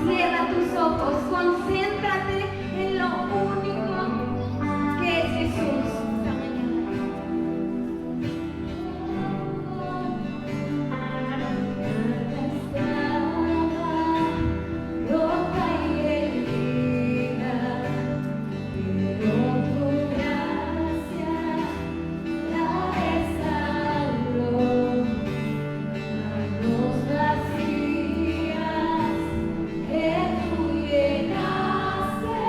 Cierra tus ojos, concéntrate en lo único que es Jesús esta mañana. Roca y herida, pero tu gracia la restauró. Manos vacías que tú llenaste.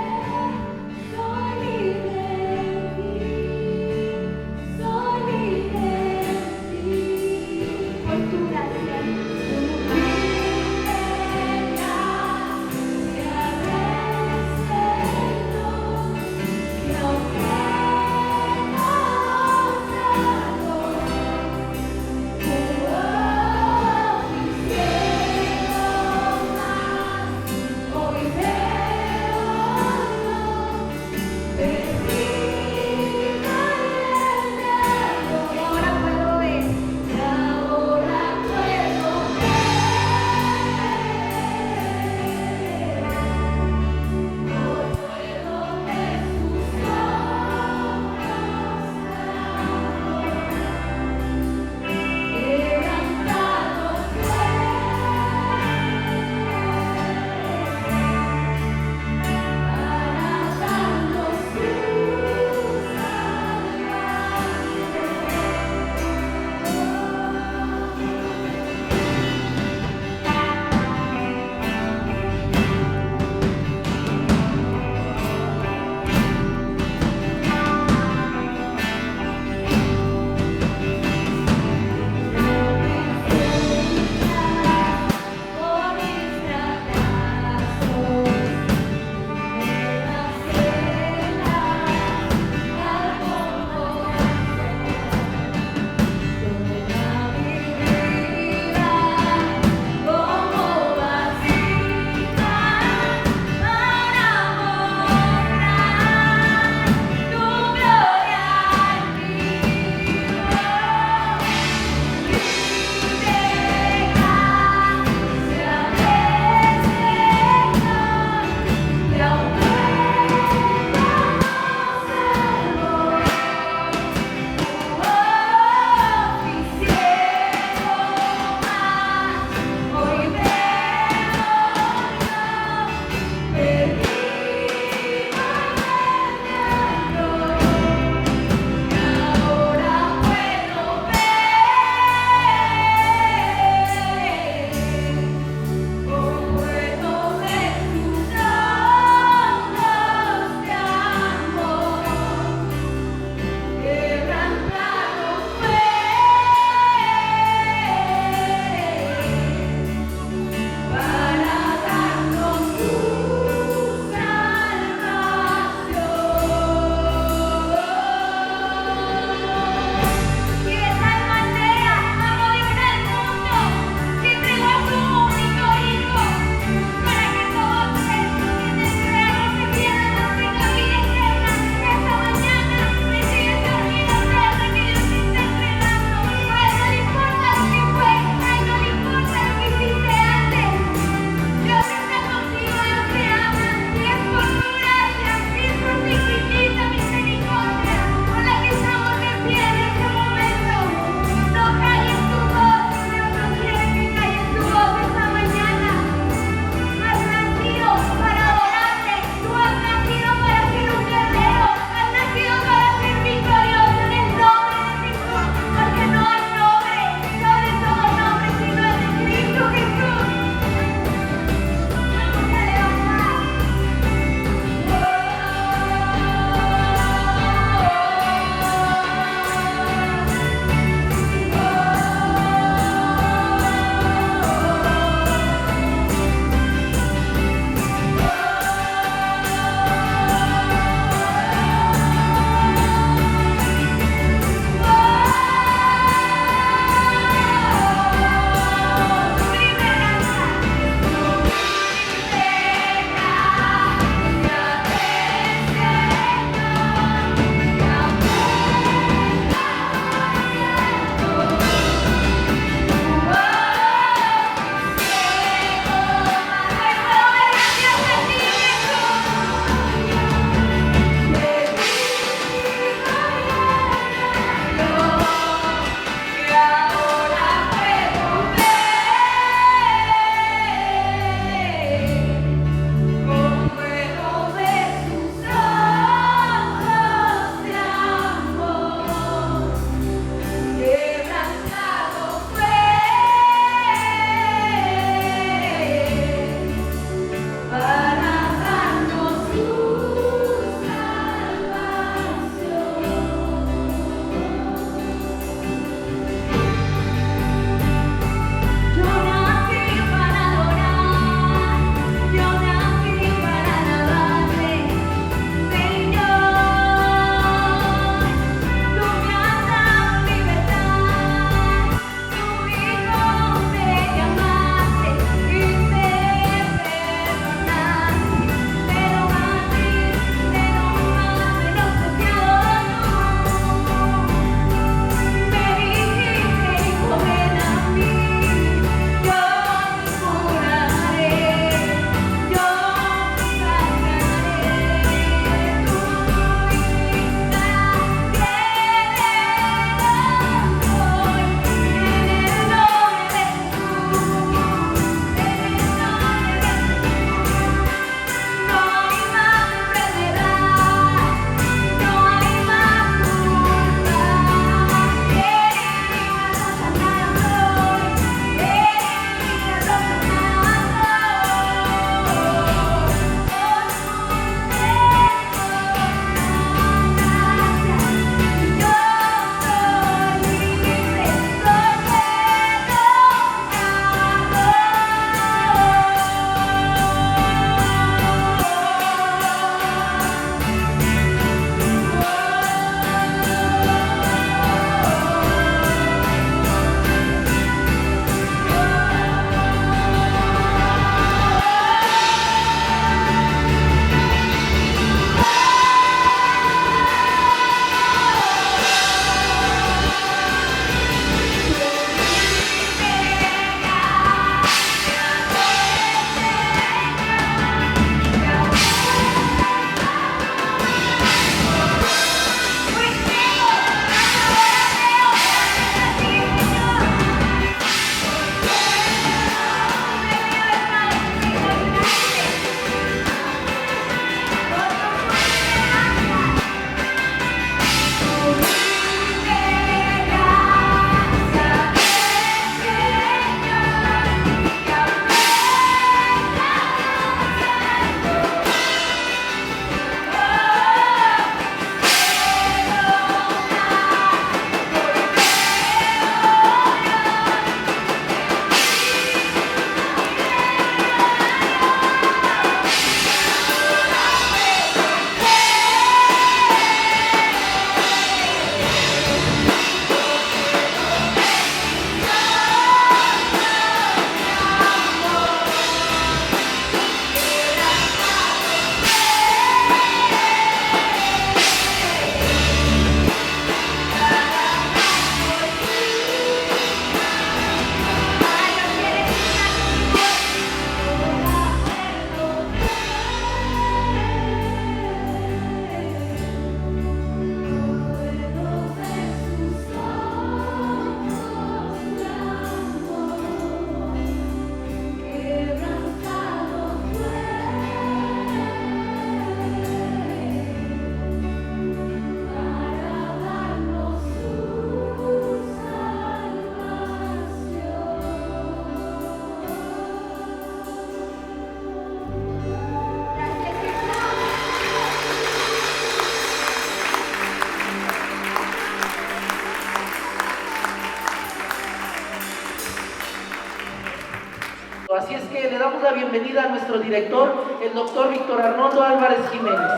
la bienvenida a nuestro director, el doctor Víctor Arnoldo Álvarez Jiménez.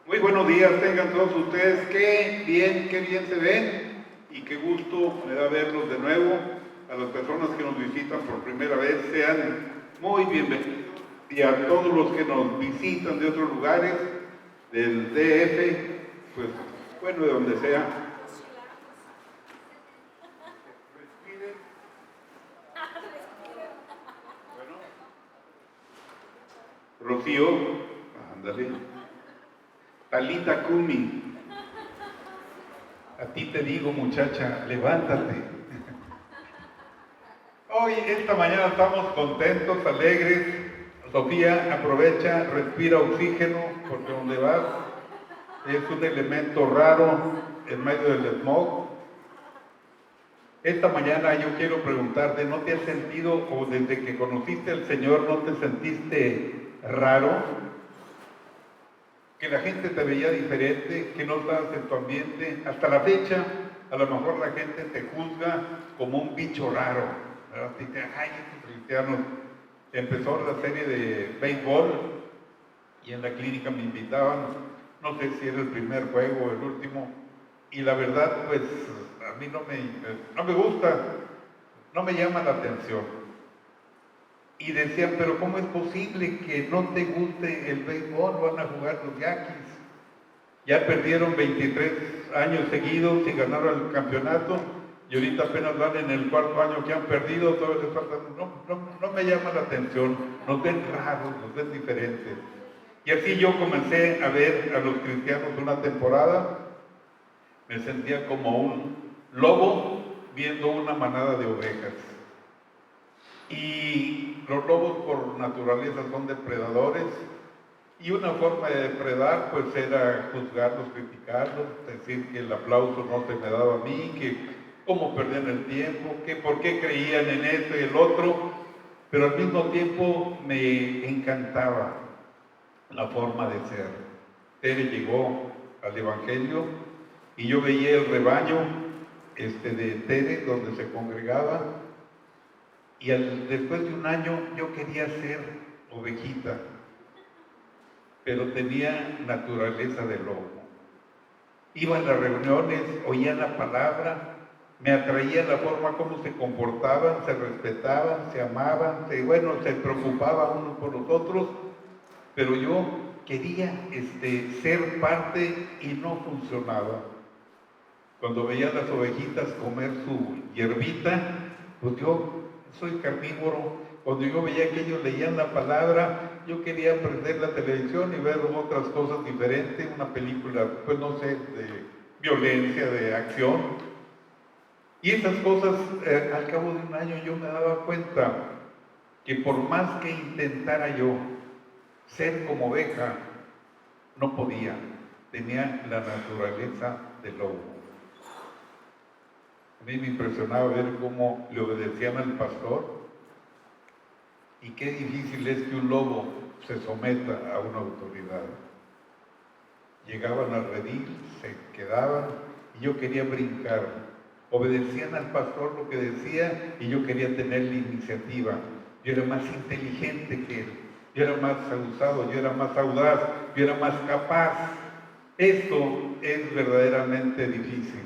Muy buenos días, tengan todos ustedes. Qué bien se ven y qué gusto me da verlos de nuevo. A las personas que nos visitan por primera vez, sean muy bienvenidos. Y a todos los que nos visitan de otros lugares, del DF, pues bueno, de donde sea. Respiren. Bueno. Rocío, ándale. Talita Kumi, a ti te digo, muchacha, levántate. Hoy, esta mañana estamos contentos, alegres. Sofía, aprovecha, respira oxígeno, porque donde vas es un elemento raro en medio del smog. Esta mañana yo quiero preguntarte, ¿no te has sentido, o desde que conociste al Señor, no te sentiste raro? Que la gente te veía diferente, que no estabas en tu ambiente. Hasta la fecha, a lo mejor la gente te juzga como un bicho raro, ¿verdad? Te dicen, ay, estos cristianos. Empezó la serie de béisbol y en la clínica me invitaban, no sé si era el primer juego o el último, y la verdad, pues, a mí no me gusta, no me llama la atención. Y decían, pero ¿cómo es posible que no te guste el béisbol? Van a jugar los Yaquis. Ya perdieron 23 años seguidos sin ganar el campeonato y ahorita apenas van en el cuarto año que han perdido, todavía les falta. No me llama la atención, nos ven raros, nos ven diferentes. Y así yo comencé a ver a los cristianos una temporada, me sentía como un lobo viendo una manada de ovejas. Y los lobos por naturaleza son depredadores y una forma de depredar pues era juzgarlos, criticarlos, decir que el aplauso no se me daba a mí, que cómo perdían el tiempo, que por qué creían en esto y el otro, pero al mismo tiempo me encantaba la forma de ser. Tere llegó al Evangelio y yo veía el rebaño de Tere donde se congregaba. Y después de un año yo quería ser ovejita, pero tenía naturaleza de lobo. Iba a las reuniones, oía la palabra, me atraía la forma como se comportaban, se respetaban, se amaban, se preocupaban unos por los otros, pero yo quería ser parte y no funcionaba. Cuando veía a las ovejitas comer su hierbita, pues yo soy carnívoro. Cuando yo veía que ellos leían la palabra, yo quería prender la televisión y ver otras cosas diferentes, una película, pues no sé, de violencia, de acción. Y esas cosas, al cabo de un año yo me daba cuenta que por más que intentara yo ser como oveja, no podía. Tenía la naturaleza del lobo. A mí me impresionaba ver cómo le obedecían al pastor y qué difícil es que un lobo se someta a una autoridad. Llegaban al redil, se quedaban y yo quería brincar. Obedecían al pastor lo que decía y yo quería tener la iniciativa. Yo era más inteligente que él, yo era más abusado, yo era más audaz, yo era más capaz. Esto es verdaderamente difícil.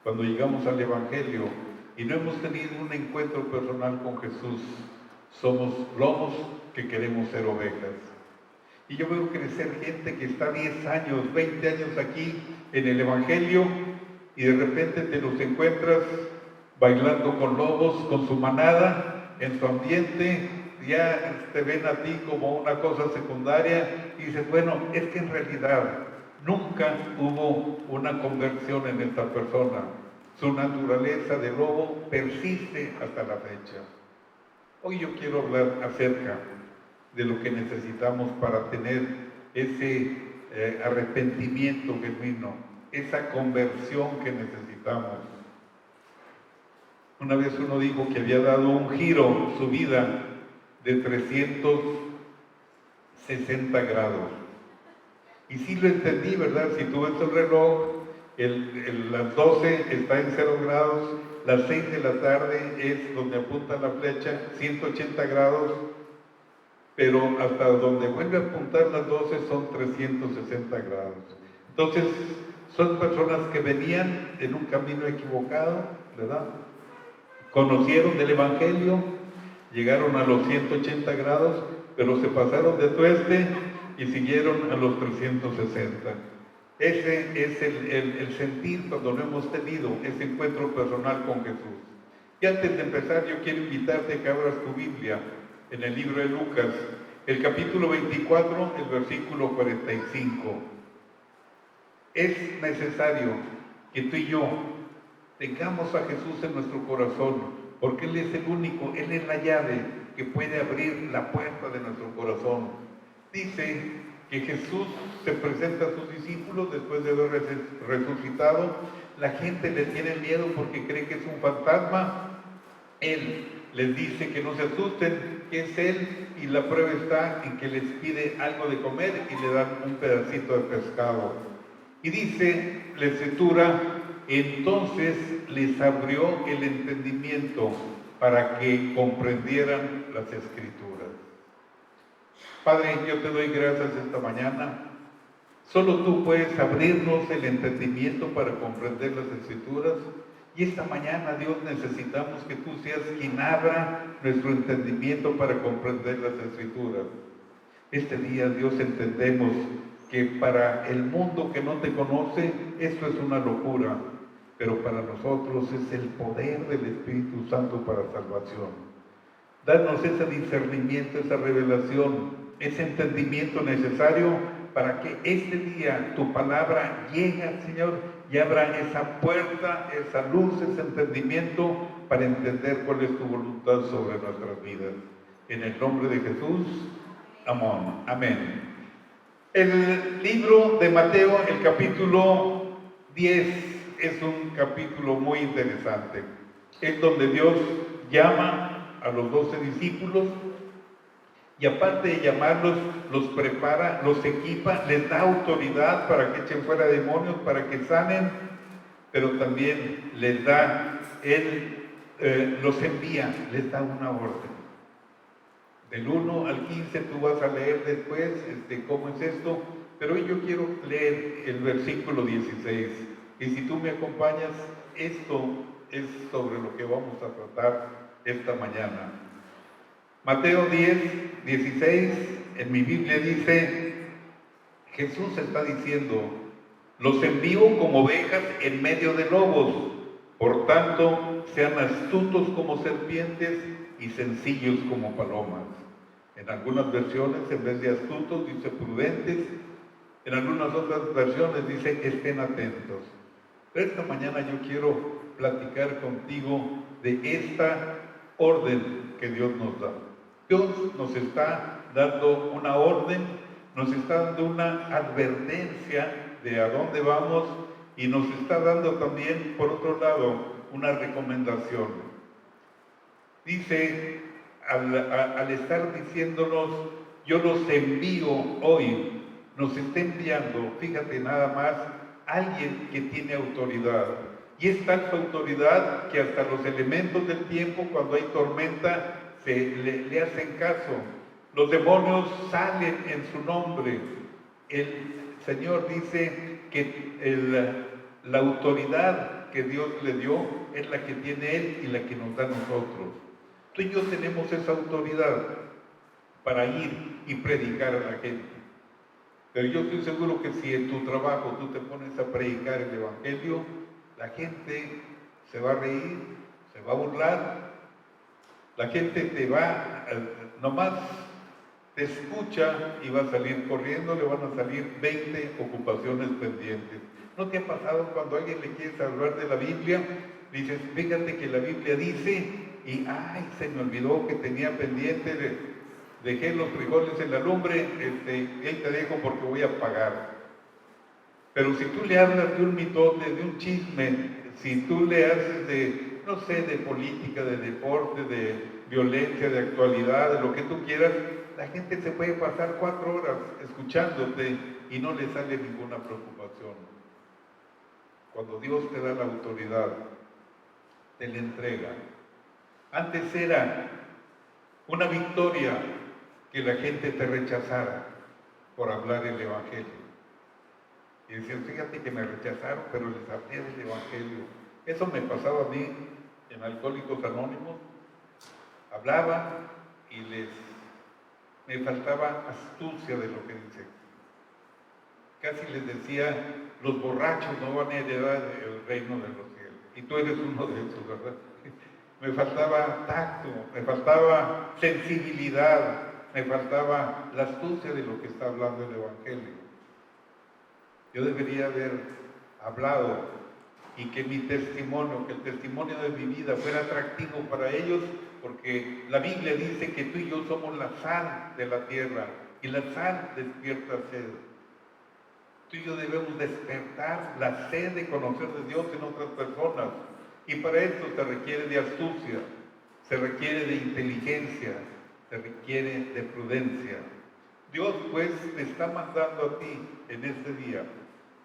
Cuando llegamos al Evangelio y no hemos tenido un encuentro personal con Jesús, somos lobos que queremos ser ovejas. Y yo veo crecer gente que está 10 años, 20 años aquí en el Evangelio y de repente te los encuentras bailando con lobos, con su manada, en su ambiente, ya te ven a ti como una cosa secundaria y dices, bueno, es que en realidad nunca hubo una conversión en esta persona. Su naturaleza de lobo persiste hasta la fecha. Hoy yo quiero hablar acerca de lo que necesitamos para tener ese arrepentimiento genuino, esa conversión que necesitamos. Una vez uno dijo que había dado un giro su vida de 360 grados. Y sí lo entendí, ¿verdad? Si tú ves el reloj, las 12 está en 0 grados, las 6 de la tarde es donde apunta la flecha, 180 grados, pero hasta donde vuelve a apuntar las 12 son 360 grados. Entonces, son personas que venían en un camino equivocado, ¿verdad? Conocieron el Evangelio, llegaron a los 180 grados, pero se pasaron de tueste y siguieron a los 360. Ese es el sentir cuando no hemos tenido ese encuentro personal con Jesús. Y antes de empezar, yo quiero invitarte a que abras tu Biblia en el libro de Lucas, el capítulo 24, el versículo 45. Es necesario que tú y yo tengamos a Jesús en nuestro corazón, porque Él es el único, Él es la llave que puede abrir la puerta de nuestro corazón. Dice que Jesús se presenta a sus discípulos después de haber resucitado. La gente le tiene miedo porque cree que es un fantasma. Él les dice que no se asusten, que es Él, y la prueba está en que les pide algo de comer y le dan un pedacito de pescado. Y dice la Escritura, entonces les abrió el entendimiento para que comprendieran las Escrituras. Padre, yo te doy gracias esta mañana. Solo tú puedes abrirnos el entendimiento para comprender las Escrituras. Y esta mañana, Dios, necesitamos que tú seas quien abra nuestro entendimiento para comprender las Escrituras. Este día, Dios, entendemos que para el mundo que no te conoce, esto es una locura, pero para nosotros es el poder del Espíritu Santo para salvación. Danos ese discernimiento, esa revelación, ese entendimiento necesario para que este día tu palabra llegue, Señor, y abra esa puerta, esa luz, ese entendimiento para entender cuál es tu voluntad sobre nuestras vidas. En el nombre de Jesús, amén. Amén. El libro de Mateo, el capítulo 10, es un capítulo muy interesante. Es donde Dios llama a los 12 discípulos y aparte de llamarlos, los prepara, los equipa, les da autoridad para que echen fuera demonios, para que sanen, pero también les da, los envía, les da una orden. Del 1 al 15 tú vas a leer después cómo es esto, pero hoy yo quiero leer el versículo 16. Y si tú me acompañas, esto es sobre lo que vamos a tratar esta mañana. Mateo 10, 16, en mi Biblia dice, Jesús está diciendo, los envío como ovejas en medio de lobos, por tanto, sean astutos como serpientes y sencillos como palomas. En algunas versiones, en vez de astutos, dice prudentes. En algunas otras versiones dice estén atentos. Pero esta mañana yo quiero platicar contigo de esta orden que Dios nos da. Dios nos está dando una orden, nos está dando una advertencia de a dónde vamos y nos está dando también, por otro lado, una recomendación. Dice, al estar diciéndonos, yo los envío hoy, nos está enviando, fíjate nada más, alguien que tiene autoridad. Y es tal su autoridad que hasta los elementos del tiempo, cuando hay tormenta, le hacen caso. Los demonios salen en su nombre. El Señor dice que la autoridad que Dios le dio es la que tiene Él y la que nos da a nosotros. Tú y yo tenemos esa autoridad para ir y predicar a la gente. Pero yo estoy seguro que si en tu trabajo tú te pones a predicar el Evangelio, la gente se va a reír, se va a burlar, la gente te va, nomás te escucha y va a salir corriendo, le van a salir 20 ocupaciones pendientes. ¿No te ha pasado cuando a alguien le quieres hablar de la Biblia? Dices, fíjate que la Biblia dice, y ay, se me olvidó que tenía pendiente, dejé los frijoles en la lumbre, ahí te dejo porque voy a pagar. Pero si tú le hablas de un mitote, de un chisme, si tú le haces de, no sé, de política, de deporte, de violencia, de actualidad, de lo que tú quieras, la gente se puede pasar 4 horas escuchándote y no le sale ninguna preocupación. cuando Dios te da la autoridad, te la entrega. Antes era una victoria que la gente te rechazara por hablar el Evangelio. Y decían, fíjate que me rechazaron, pero les hablé del Evangelio. Eso me pasaba a mí en Alcohólicos Anónimos. Hablaba y me faltaba astucia de lo que dicen. Casi les decía, los borrachos no van a heredar el reino de los cielos. Y tú eres uno de esos, ¿verdad? Me faltaba tacto, me faltaba sensibilidad, me faltaba la astucia de lo que está hablando el Evangelio. Yo debería haber hablado y que mi testimonio, que el testimonio de mi vida fuera atractivo para ellos, porque la Biblia dice que tú y yo somos la sal de la tierra y la sal despierta sed. Tú y yo debemos despertar la sed de conocer de Dios en otras personas. Y para esto se requiere de astucia, se requiere de inteligencia, se requiere de prudencia. Dios pues te está mandando a ti en este día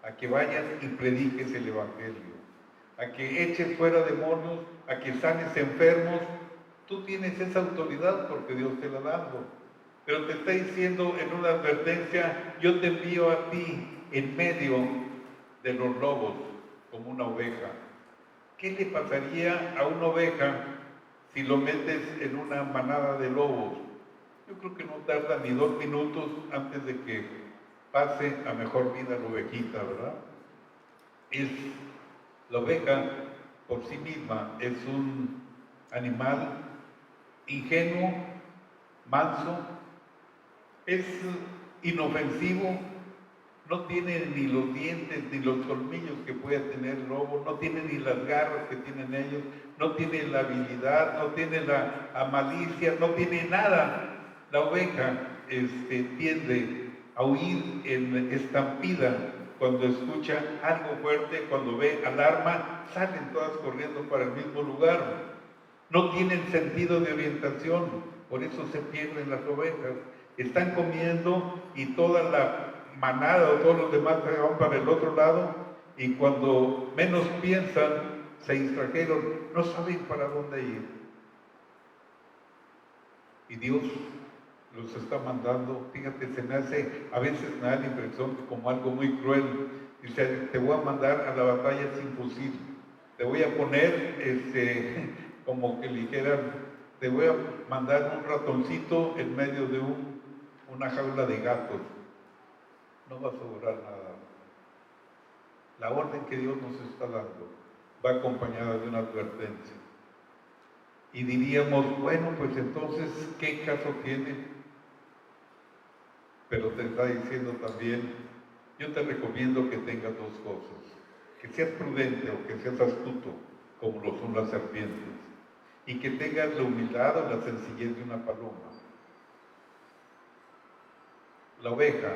a que vayas y prediques el Evangelio, a que eches fuera demonios, a que sanes enfermos. Tú tienes esa autoridad porque Dios te la ha dado. Pero te está diciendo en una advertencia, yo te envío a ti en medio de los lobos como una oveja. ¿Qué le pasaría a una oveja si lo metes en una manada de lobos? Yo creo que no tarda ni 2 minutos antes de que pase a mejor vida la ovejita, ¿verdad? La oveja por sí misma es un animal ingenuo, manso, es inofensivo, no tiene ni los dientes ni los colmillos que puede tener el lobo, no tiene ni las garras que tienen ellos, no tiene la habilidad, no tiene la malicia, no tiene nada. La oveja tiende a huir en estampida cuando escucha algo fuerte, cuando ve alarma, salen todas corriendo para el mismo lugar. No tienen sentido de orientación, por eso se pierden las ovejas. Están comiendo y toda la manada o todos los demás se van para el otro lado y cuando menos piensan, se distrajeron, no saben para dónde ir. Y Dios los está mandando, fíjate, a veces me da la impresión como algo muy cruel. Dice, te voy a mandar a la batalla sin fusil, te voy a poner, como que dijeran, te voy a mandar un ratoncito en medio de una jaula de gatos. No vas a lograr nada. La orden que Dios nos está dando va acompañada de una advertencia. Y diríamos, bueno, pues entonces, ¿qué caso tiene? Pero te está diciendo también, yo te recomiendo que tengas 2 cosas. Que seas prudente o que seas astuto, como lo son las serpientes. Y que tengas la humildad o la sencillez de una paloma. La oveja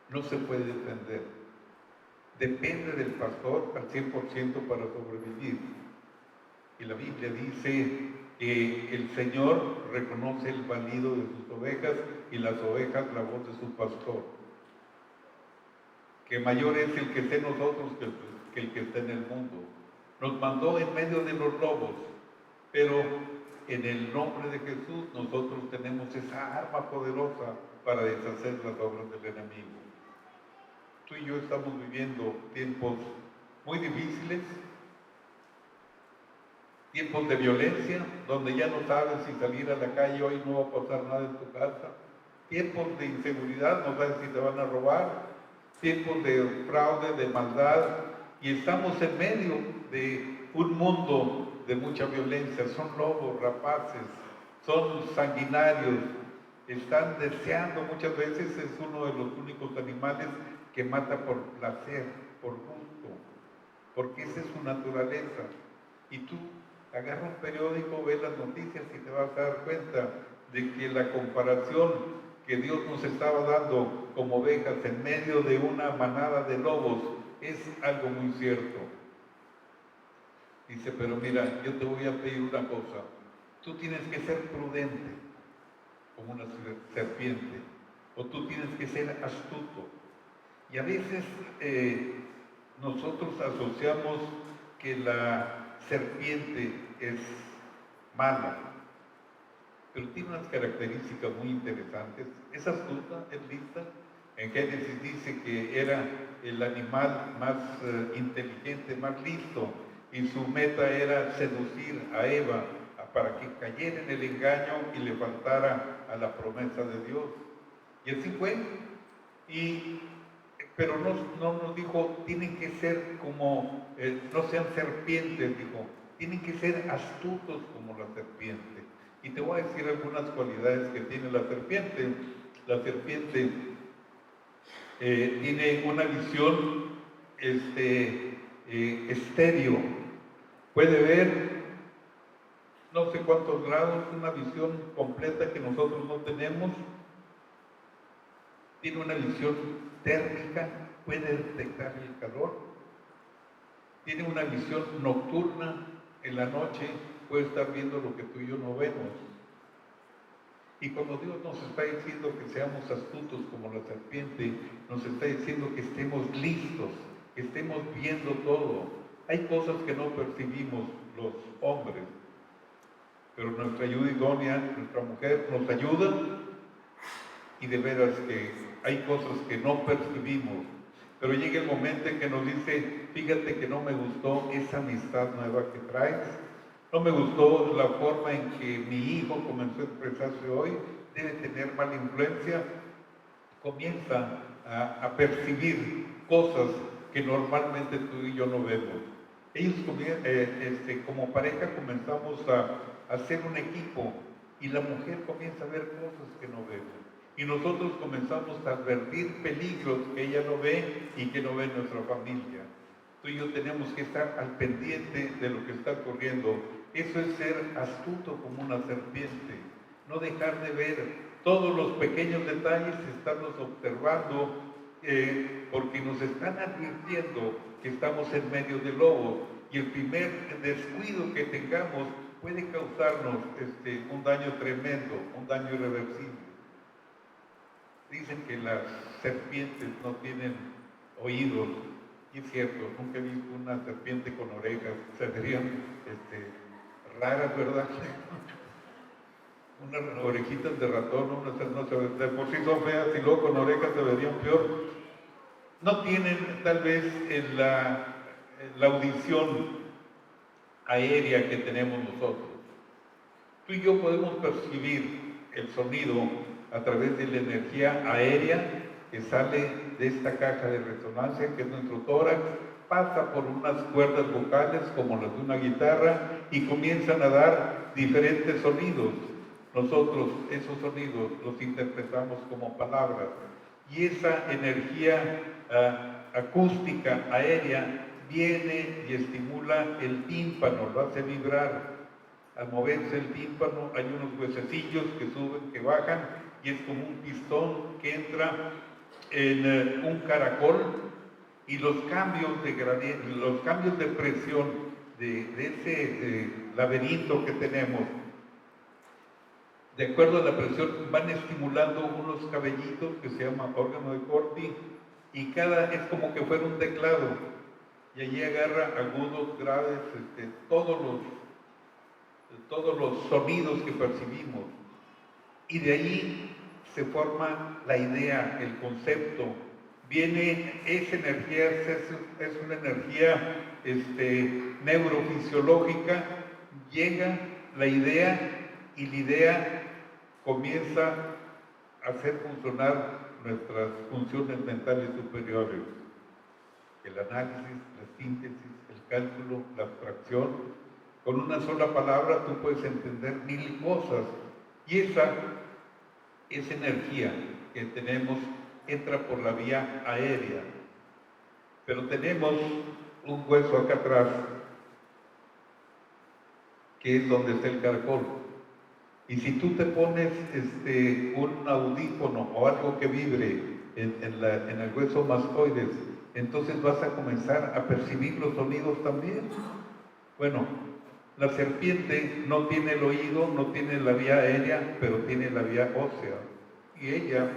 no se puede defender. Depende del pastor al 100% para sobrevivir. Y la Biblia dice que el Señor reconoce el valido de sus ovejas y las ovejas la voz de su pastor. Que mayor es el que esté en nosotros que el que esté en el mundo. Nos mandó en medio de los lobos, pero en el nombre de Jesús nosotros tenemos esa arma poderosa para deshacer las obras del enemigo. Tú y yo estamos viviendo tiempos muy difíciles, tiempos de violencia, donde ya no sabes si salir a la calle hoy no va a pasar nada en tu casa, tiempos de inseguridad, no sabes si te van a robar, tiempos de fraude, de maldad, y estamos en medio de un mundo de mucha violencia. Son lobos rapaces, son sanguinarios, están deseando, muchas veces es uno de los únicos animales que mata por placer, por gusto, porque esa es su naturaleza. Y tú agarra un periódico, ves las noticias y te vas a dar cuenta de que la comparación que Dios nos estaba dando como ovejas en medio de una manada de lobos es algo muy cierto. Dice, pero mira, yo te voy a pedir una cosa, tú tienes que ser prudente como una serpiente, o tú tienes que ser astuto. Y a veces nosotros asociamos que la serpiente es mala, pero tiene unas características muy interesantes. Es astuta, es lista. En Génesis dice que era el animal más inteligente, más listo, y su meta era seducir a Eva para que cayera en el engaño y le faltara a la promesa de Dios. Y así fue. Pero no nos dijo, tienen que ser como, no sean serpientes, dijo, tienen que ser astutos como la serpiente. Y te voy a decir algunas cualidades que tiene la serpiente. La serpiente tiene una visión estéreo. Puede ver no sé cuántos grados, una visión completa que nosotros no tenemos. Tiene una visión térmica, puede detectar el calor. Tiene una visión nocturna, en la noche puede estar viendo lo que tú y yo no vemos. Y cuando Dios nos está diciendo que seamos astutos como la serpiente, nos está diciendo que estemos listos, que estemos viendo todo. Hay cosas que no percibimos los hombres, pero nuestra ayuda idónea, nuestra mujer, nos ayuda, y de veras que hay cosas que no percibimos, pero llega el momento en que nos dice, fíjate que no me gustó esa amistad nueva que traes, no me gustó la forma en que mi hijo comenzó a expresarse hoy, debe tener mala influencia. Comienza a percibir cosas que normalmente tú y yo no vemos. Ellos como pareja comenzamos a hacer un equipo, y la mujer comienza a ver cosas que no vemos. Y nosotros comenzamos a advertir peligros que ella no ve y que no ve nuestra familia. Tú y yo tenemos que estar al pendiente de lo que está ocurriendo. Eso es ser astuto como una serpiente. No dejar de ver todos los pequeños detalles, estarlos observando, porque nos están advirtiendo que estamos en medio del lobo. Y el primer descuido que tengamos puede causarnos un daño tremendo, un daño irreversible. Dicen que las serpientes no tienen oídos, y es cierto, nunca he visto una serpiente con orejas, se verían raras, ¿verdad? Unas orejitas de ratón, no se ven, de por sí son feas, y luego con orejas se verían peor. No tienen tal vez la audición aérea que tenemos nosotros. Tú y yo podemos percibir el sonido a través de la energía aérea que sale de esta caja de resonancia, que es nuestro tórax, pasa por unas cuerdas vocales como las de una guitarra y comienzan a dar diferentes sonidos. Nosotros esos sonidos los interpretamos como palabras, y esa energía acústica aérea viene y estimula el tímpano, lo hace vibrar. Al moverse el tímpano hay unos huesecillos que suben, que bajan, y es como un pistón que entra en un caracol, y los cambios de presión de ese laberinto que tenemos, de acuerdo a la presión, van estimulando unos cabellitos que se llama órgano de Corti, y es como que fuera un teclado, y allí agarra agudos, graves, todos los sonidos que percibimos, y de ahí se forma la idea, el concepto. Viene esa energía, es una energía neurofisiológica, llega la idea, y la idea comienza a hacer funcionar nuestras funciones mentales superiores: el análisis, la síntesis, el cálculo, la abstracción. Con una sola palabra tú puedes entender mil cosas, y esa energía que tenemos entra por la vía aérea. Pero tenemos un hueso acá atrás, que es donde está el caracol. Y si tú te pones un audífono o algo que vibre en el hueso mastoides, entonces vas a comenzar a percibir los sonidos también. Bueno, la serpiente no tiene el oído, no tiene la vía aérea, pero tiene la vía ósea. Y ella,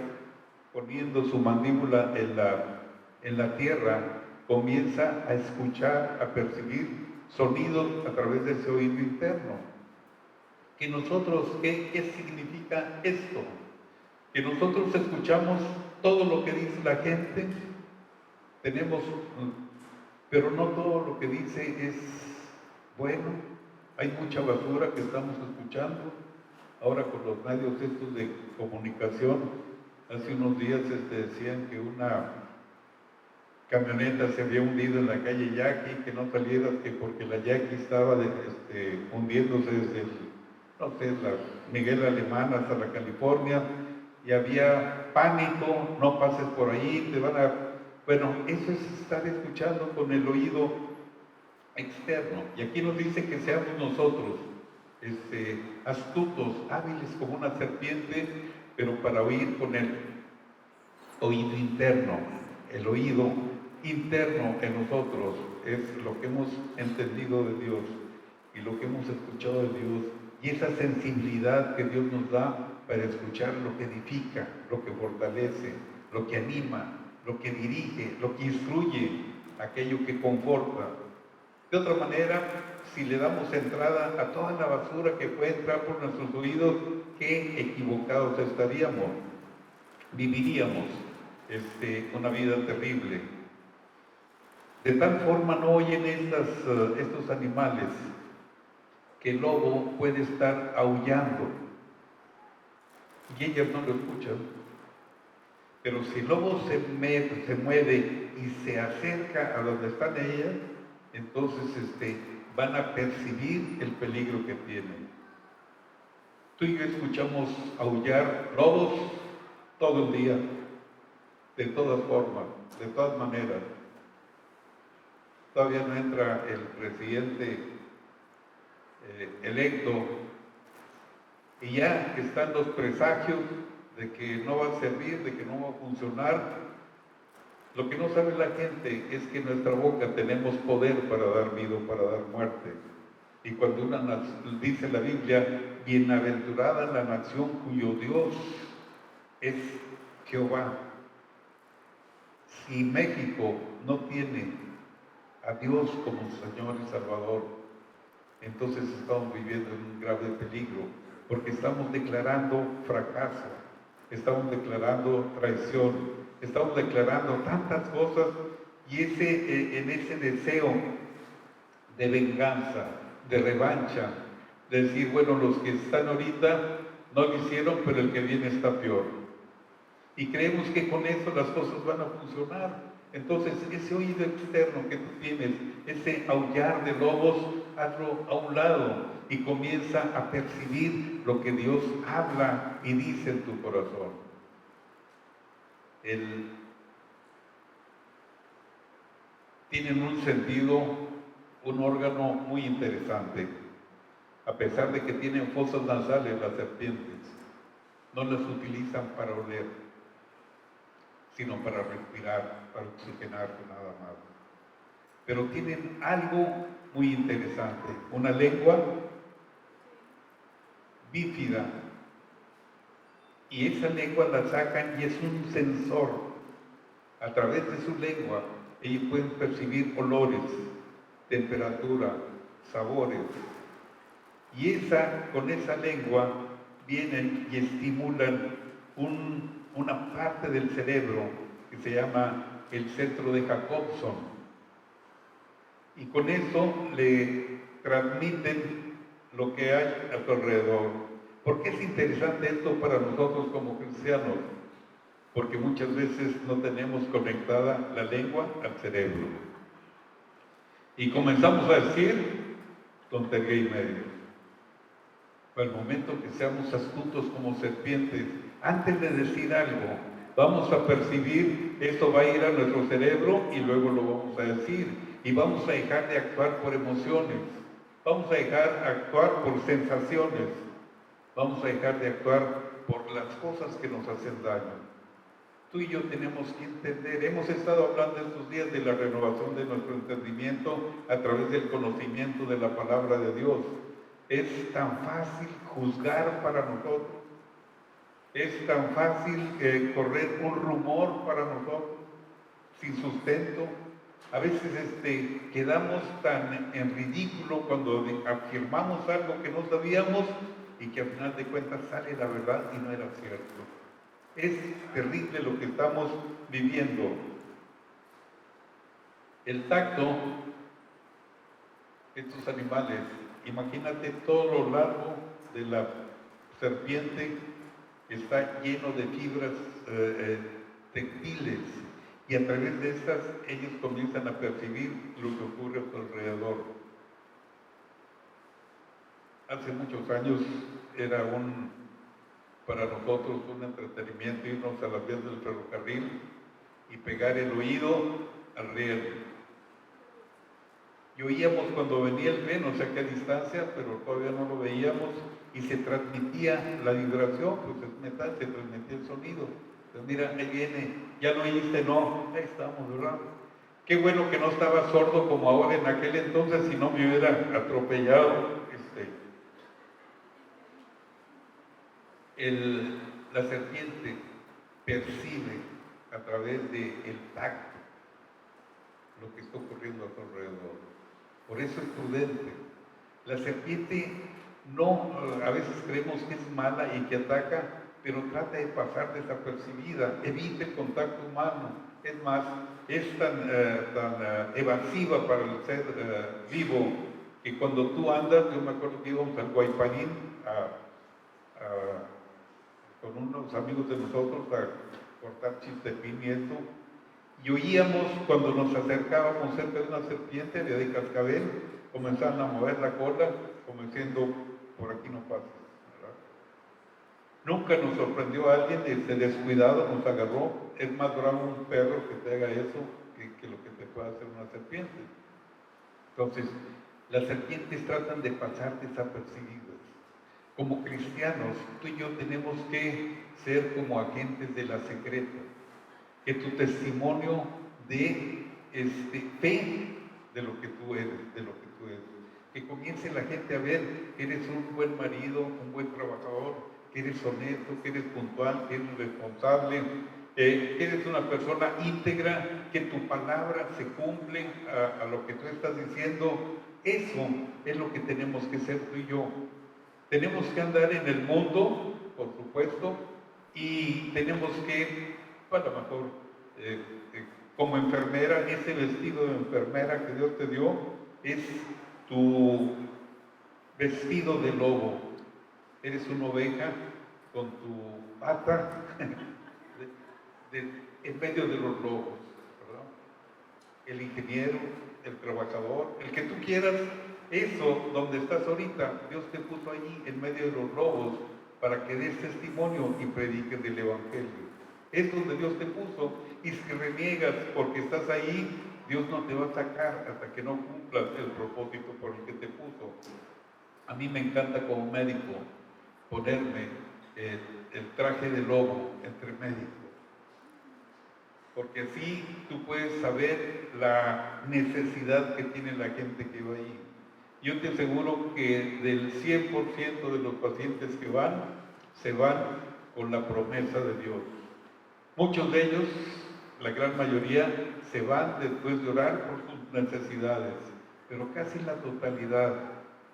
poniendo su mandíbula en la tierra, comienza a escuchar, a percibir sonidos a través de ese oído interno. Que nosotros, ¿qué significa esto? Que nosotros escuchamos todo lo que dice la gente, pero no todo lo que dice es bueno. Hay mucha basura que estamos escuchando. Ahora con los medios estos de comunicación, hace unos días decían que una camioneta se había hundido en la calle Yaqui, que no saliera, que porque la Yaqui estaba hundiéndose desde no sé, la Miguel Alemán hasta la California, y había pánico, no pases por ahí, te van a... Bueno, eso es estar escuchando con el oído externo. Y aquí nos dice que seamos nosotros astutos, hábiles como una serpiente, pero para oír con el oído interno. El oído interno en nosotros es lo que hemos entendido de Dios y lo que hemos escuchado de Dios, y esa sensibilidad que Dios nos da para escuchar lo que edifica, lo que fortalece, lo que anima, lo que dirige, lo que instruye, aquello que conforta. De otra manera, si le damos entrada a toda la basura que puede entrar por nuestros oídos, qué equivocados estaríamos. Viviríamos una vida terrible. De tal forma no oyen estos animales que el lobo puede estar aullando y ellas no lo escuchan. Pero si el lobo se mueve y se acerca a donde están ellas, entonces van a percibir el peligro que tienen. Tú y yo escuchamos aullar lobos todo el día, de todas formas, de todas maneras. Todavía no entra el presidente electo y ya están los presagios de que no va a servir, de que no va a funcionar. Lo que no sabe la gente es que en nuestra boca tenemos poder para dar vida o para dar muerte. Y cuando dice la Biblia, bienaventurada la nación cuyo Dios es Jehová. Si México no tiene a Dios como Señor y Salvador, entonces estamos viviendo en un grave peligro, porque estamos declarando fracaso, estamos declarando traición, estamos declarando tantas cosas, y en ese deseo de venganza, de revancha, de decir, bueno, los que están ahorita no lo hicieron, pero el que viene está peor. Y creemos que con eso las cosas van a funcionar. Entonces, ese oído externo que tú tienes, ese aullar de lobos, hazlo a un lado y comienza a percibir lo que Dios habla y dice en tu corazón. Tienen un sentido, un órgano muy interesante. A pesar de que tienen fosas nasales las serpientes, no las utilizan para oler, sino para respirar, para oxigenarse nada más. Pero tienen algo muy interesante, una lengua bífida, y esa lengua la sacan y es un sensor. A través de su lengua ellos pueden percibir olores, temperatura, sabores, y con esa lengua vienen y estimulan una parte del cerebro que se llama el centro de Jacobson, y con eso le transmiten lo que hay a tu alrededor. ¿Por qué es interesante esto para nosotros como cristianos? Porque muchas veces no tenemos conectada la lengua al cerebro y comenzamos a decir tontería y medio. Para el momento que seamos astutos como serpientes, antes de decir algo, vamos a percibir, esto va a ir a nuestro cerebro y luego lo vamos a decir, y vamos a dejar de actuar por emociones, vamos a dejar de actuar por sensaciones, vamos a dejar de actuar por las cosas que nos hacen daño. Tú y yo tenemos que entender, hemos estado hablando estos días de la renovación de nuestro entendimiento a través del conocimiento de la palabra de Dios. Es tan fácil juzgar para nosotros, es tan fácil correr un rumor para nosotros, sin sustento, A veces quedamos tan en ridículo cuando afirmamos algo que no sabíamos y que al final de cuentas sale la verdad y no era cierto. Es terrible lo que estamos viviendo. El tacto, estos animales, imagínate todo lo largo de la serpiente, está lleno de fibras textiles, y a través de estas ellos comienzan a percibir lo que ocurre a su alrededor. Hace muchos años era para nosotros un entretenimiento irnos a las vías del ferrocarril y pegar el oído al riel. Y oíamos cuando venía el tren, o sea que a distancia, pero todavía no lo veíamos, y se transmitía la vibración, pues es metal, se transmitía el sonido. Pues mira, ahí viene, ya lo oíste, no, ahí estamos, ¿verdad? Qué bueno que no estaba sordo como ahora en aquel entonces, si no me hubiera atropellado. La serpiente percibe a través del tacto lo que está ocurriendo a su alrededor. Por eso es prudente. La serpiente no, a veces creemos que es mala y que ataca, pero trata de pasar desapercibida, evita el contacto humano. Es más, es tan evasiva para el ser vivo que cuando tú andas, yo me acuerdo que íbamos al Guaypanín con unos amigos de nosotros a cortar chiltepín y eso, y oíamos cuando nos acercábamos cerca de una serpiente de cascabel, comenzaban a mover la cola como diciendo, por aquí no pases, ¿verdad? Nunca nos sorprendió a alguien descuidado, nos agarró. Es más bravo un perro que te haga eso que lo que te puede hacer una serpiente. Entonces, las serpientes tratan de pasar desapercibidas. Como cristianos, tú y yo tenemos que ser como agentes de la secreta. Que tu testimonio de fe de lo que tú eres, que comience la gente a ver que eres un buen marido, un buen trabajador, que eres honesto, que eres puntual, que eres responsable, que eres una persona íntegra, que tu palabra se cumple a lo que tú estás diciendo. Eso es lo que tenemos que ser tú y yo. Tenemos que andar en el mundo, por supuesto, y tenemos que, a lo mejor, como enfermera, ese vestido de enfermera que Dios te dio es tu vestido de lobo. Eres una oveja con tu pata en medio de los lobos, ¿verdad? El ingeniero, el trabajador, el que tú quieras, eso donde estás ahorita, Dios te puso allí en medio de los lobos para que des testimonio y prediques del Evangelio. Es donde Dios te puso, y si reniegas porque estás ahí, Dios no te va a sacar hasta que no cumplas el propósito por el que te puso. A mí me encanta como médico ponerme el traje de lobo entre médicos, porque así tú puedes saber la necesidad que tiene la gente que va ahí. Yo te aseguro que del 100% de los pacientes que van, se van con la promesa de Dios. Muchos de ellos, la gran mayoría, se van después de orar por sus necesidades, pero casi la totalidad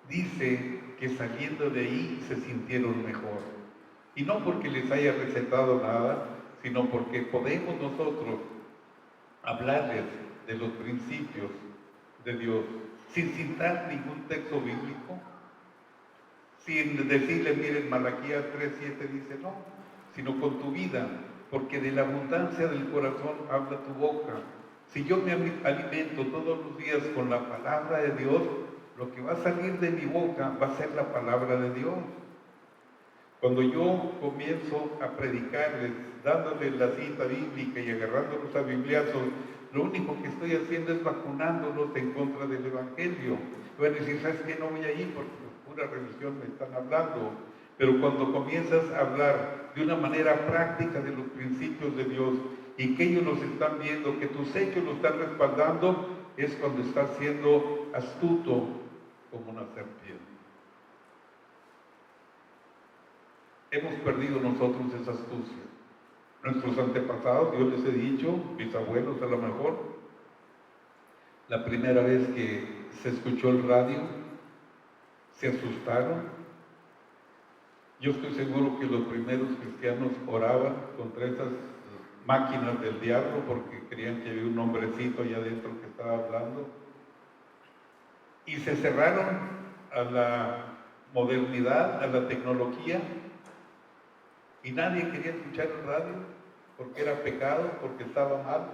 dice que saliendo de ahí se sintieron mejor. Y no porque les haya recetado nada, sino porque podemos nosotros hablarles de los principios de Dios, sin citar ningún texto bíblico, sin decirle, miren, Malaquías 3:7 dice no, sino con tu vida, porque de la abundancia del corazón habla tu boca. Si yo me alimento todos los días con la palabra de Dios, lo que va a salir de mi boca va a ser la palabra de Dios. Cuando yo comienzo a predicarles, dándoles la cita bíblica y agarrándolos a bibliazos, lo único que estoy haciendo es vacunándolos en contra del Evangelio. Van a decir, ¿sabes qué? No voy allí porque pura religión me están hablando. Pero cuando comienzas a hablar de una manera práctica de los principios de Dios y que ellos los están viendo, que tus hechos lo están respaldando, es cuando estás siendo astuto como una serpiente. Hemos perdido nosotros esa astucia. Nuestros antepasados, yo les he dicho, mis abuelos a lo mejor, La primera vez que se escuchó el radio, se asustaron. Yo estoy seguro que los primeros cristianos oraban contra esas máquinas del diablo porque creían que había un hombrecito allá adentro que estaba hablando. Y se cerraron a la modernidad, a la tecnología, y nadie quería escuchar el radio porque era pecado, porque estaba mal.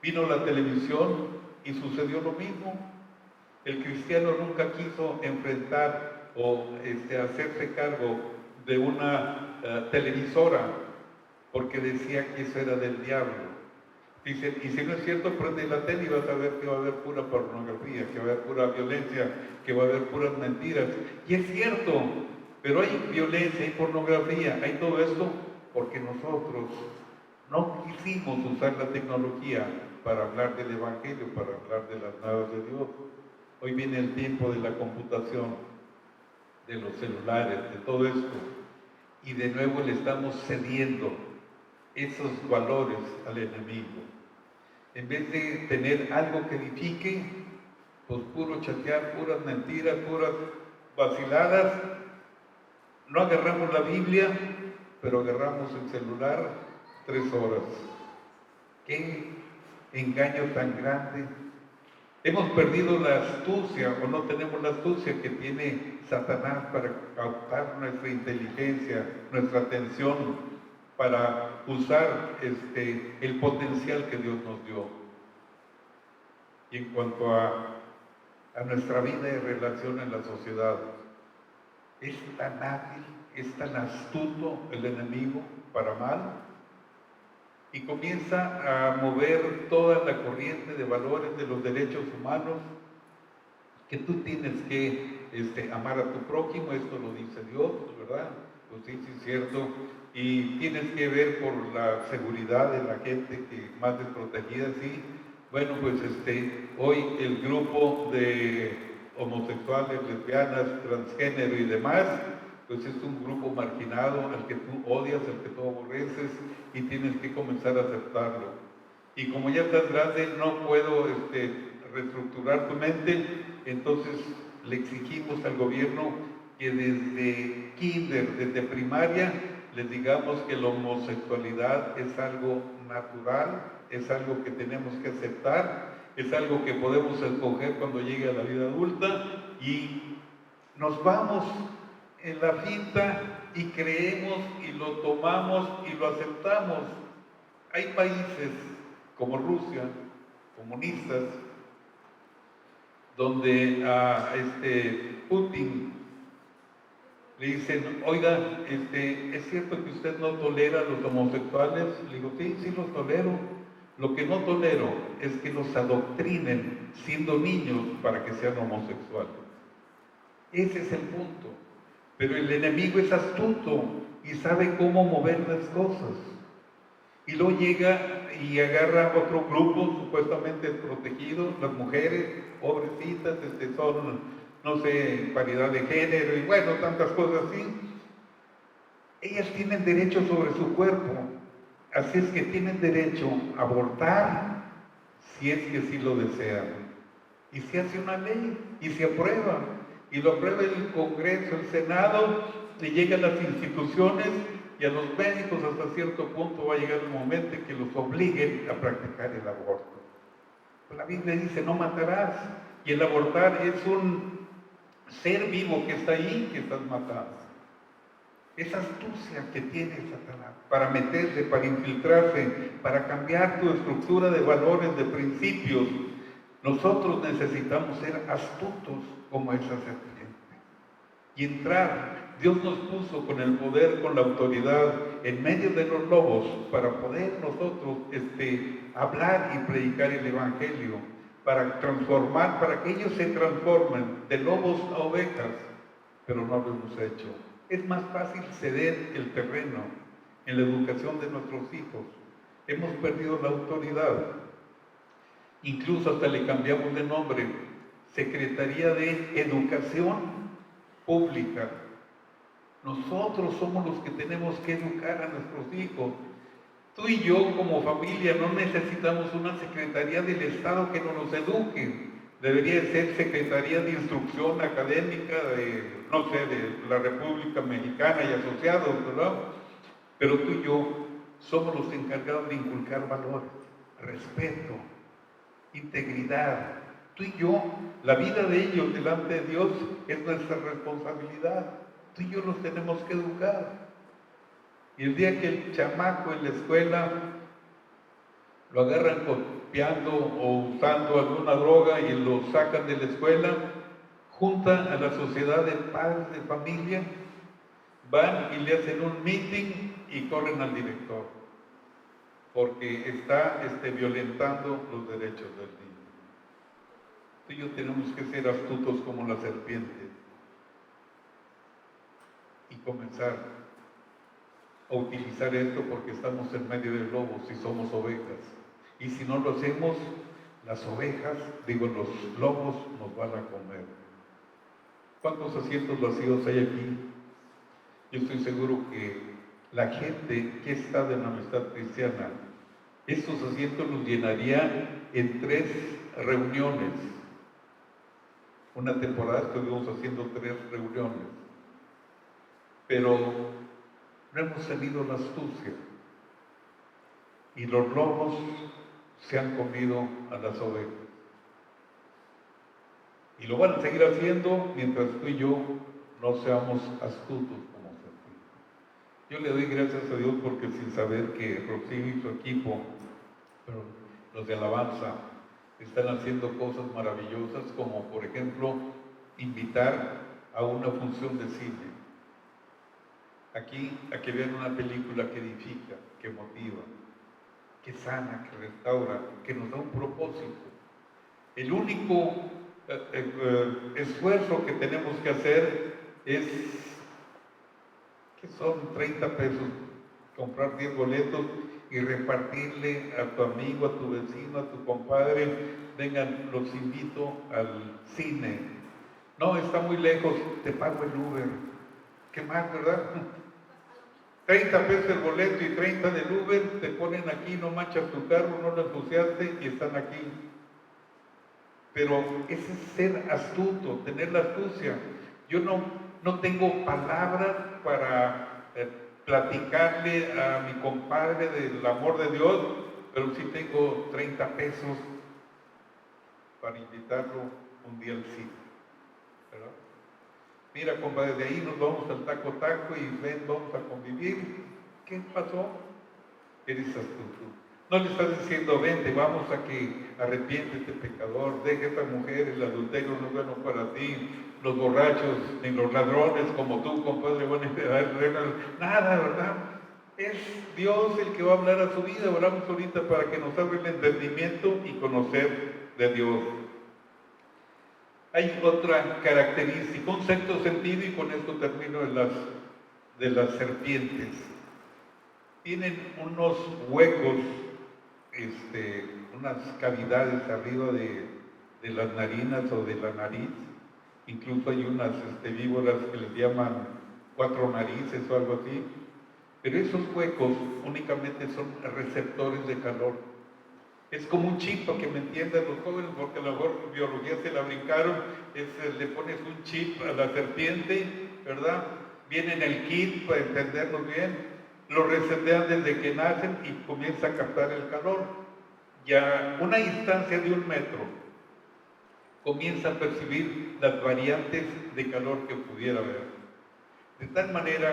Vino la televisión y sucedió lo mismo. El cristiano nunca quiso enfrentar o hacerse cargo de una televisora porque decía que eso era del diablo. Dicen, y si no es cierto, prende la tele y vas a ver que va a haber pura pornografía, que va a haber pura violencia, que va a haber puras mentiras. Y es cierto, pero hay violencia, hay pornografía, hay todo esto porque nosotros no quisimos usar la tecnología para hablar del Evangelio, para hablar de las nuevas de Dios. Hoy viene el tiempo de la computación, de los celulares, de todo esto. Y de nuevo le estamos cediendo esos valores al enemigo. En vez de tener algo que edifique, pues puro chatear, puras mentiras, puras vaciladas. No agarramos la Biblia, pero agarramos el celular 3 horas. ¡Qué engaño tan grande! Hemos perdido la astucia, o no tenemos la astucia que tiene Satanás para captar nuestra inteligencia, nuestra atención, para usar el potencial que Dios nos dio. Y en cuanto a nuestra vida y relación en la sociedad, es tan hábil, es tan astuto el enemigo para mal, y comienza a mover toda la corriente de valores de los derechos humanos, que tú tienes que amar a tu prójimo, esto lo dice Dios, ¿verdad? Pues sí, sí es cierto, y tienes que ver por la seguridad de la gente que más desprotegida, sí. Bueno, pues hoy el grupo de homosexuales, lesbianas, transgénero y demás, pues es un grupo marginado al que tú odias, al que tú aborreces, y tienes que comenzar a aceptarlo. Y como ya estás grande, no puedo reestructurar tu mente, entonces le exigimos al gobierno que desde kinder, desde primaria, les digamos que la homosexualidad es algo natural, es algo que tenemos que aceptar, es algo que podemos escoger cuando llegue a la vida adulta, y nos vamos en la finta y creemos y lo tomamos y lo aceptamos. Hay países como Rusia, comunistas, donde a Putin le dicen, oiga, ¿es cierto que usted no tolera a los homosexuales? Le digo, sí, sí los tolero. Lo que no tolero es que los adoctrinen siendo niños para que sean homosexuales. Ese es el punto. Pero el enemigo es astuto y sabe cómo mover las cosas. Y luego llega y agarra a otro grupo supuestamente protegido, las mujeres, pobrecitas, son, no sé, paridad de género y bueno, tantas cosas así. Ellas tienen derecho sobre su cuerpo, así es que tienen derecho a abortar si es que sí lo desean. Y se hace una ley y se aprueba, y lo aprueba el Congreso, el Senado, y llegan las instituciones, y a los médicos hasta cierto punto va a llegar un momento en que los obliguen a practicar el aborto. Pues la Biblia dice, no matarás, y el abortar es un ser vivo que está ahí, que estás matando. Esa astucia que tiene Satanás para meterse, para infiltrarse, para cambiar tu estructura de valores, de principios. Nosotros necesitamos ser astutos como esa serpiente y entrar. Dios nos puso con el poder, con la autoridad en medio de los lobos para poder nosotros hablar y predicar el Evangelio, para transformar, para que ellos se transformen de lobos a ovejas, pero no lo hemos hecho. Es más fácil ceder el terreno en la educación de nuestros hijos. Hemos perdido la autoridad. Incluso hasta le cambiamos de nombre, Secretaría de Educación Pública. Nosotros somos los que tenemos que educar a nuestros hijos. Tú y yo como familia no necesitamos una Secretaría del Estado que no nos eduque. Debería ser Secretaría de Instrucción Académica de, no sé, de la República Mexicana y asociados, ¿verdad? Pero tú y yo somos los encargados de inculcar valores, respeto, integridad. Tú y yo, la vida de ellos delante de Dios es nuestra responsabilidad. Tú y yo los tenemos que educar. Y el día que el chamaco en la escuela lo agarran copiando o usando alguna droga y lo sacan de la escuela, juntan a la sociedad de padres de familia, van y le hacen un meeting y corren al director, porque está violentando los derechos del niño. Tú y yo tenemos que ser astutos como la serpiente y comenzar a utilizar esto porque estamos en medio de lobos y somos ovejas. Y si no lo hacemos, las ovejas, los lobos nos van a comer. ¿Cuántos asientos vacíos hay aquí? Yo estoy seguro que la gente que está en Amistad Cristiana, estos asientos los llenaría en 3 reuniones. Una temporada estuvimos haciendo 3 reuniones. Pero no hemos tenido la astucia y los lobos se han comido a las ovejas y lo van a seguir haciendo mientras tú y yo no seamos astutos como serpientes. Yo le doy gracias a Dios porque sin saber que Rocío y su equipo, los de alabanza, están haciendo cosas maravillosas, como por ejemplo invitar a una función de cine aquí a que vean una película que edifica, que motiva, que sana, que restaura, que nos da un propósito. El único esfuerzo que tenemos que hacer es, que son 30 pesos, comprar 10 boletos y repartirle a tu amigo, a tu vecino, a tu compadre. Vengan, los invito al cine. No, está muy lejos, te pago el Uber. ¿Qué más, verdad? 30 pesos el boleto y 30 del Uber, te ponen aquí, no manchas tu carro, no lo ensuciaste y están aquí. Pero ese es ser astuto, tener la astucia. Yo no tengo palabras para platicarle a mi compadre del amor de Dios, pero sí tengo 30 pesos para invitarlo un día al cine, ¿verdad? Mira, compadre, de ahí nos vamos al taco y ven, vamos a convivir. ¿Qué pasó? Eres astuto. No le estás diciendo, vente, vamos a que arrepiéntete, pecador, deja a esta mujer, el adulterio no es bueno para ti, los borrachos, ni los ladrones como tú, compadre, van a nada, ¿verdad? Es Dios el que va a hablar a su vida. Oramos ahorita para que nos abra el entendimiento y conocer de Dios. Hay otra característica, un sexto sentido, y con esto termino, de las serpientes. Tienen unos huecos, unas cavidades arriba de las narinas o de la nariz. Incluso hay unas víboras que les llaman 4 narices o algo así. Pero esos huecos únicamente son receptores de calor. Es como un chip, para que me entiendan los jóvenes, porque a lo mejor biología se la brincaron, le pones un chip a la serpiente, ¿verdad? Viene en el kit para entenderlo bien, lo resetean desde que nacen y comienza a captar el calor. Ya a una distancia de 1 metro comienza a percibir las variantes de calor que pudiera haber. De tal manera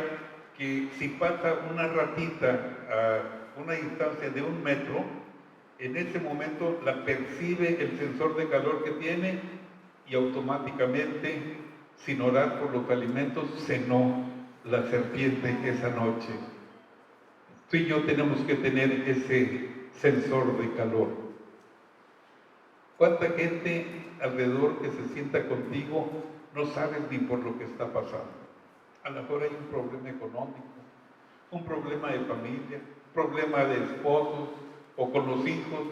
que si pasa una ratita a una distancia de 1 metro, en ese momento la percibe el sensor de calor que tiene y automáticamente, sin orar por los alimentos, cenó la serpiente esa noche. Tú y yo tenemos que tener ese sensor de calor. ¿Cuánta gente alrededor que se sienta contigo no sabes ni por lo que está pasando? A lo mejor hay un problema económico, un problema de familia, un problema de esposos, o con los hijos,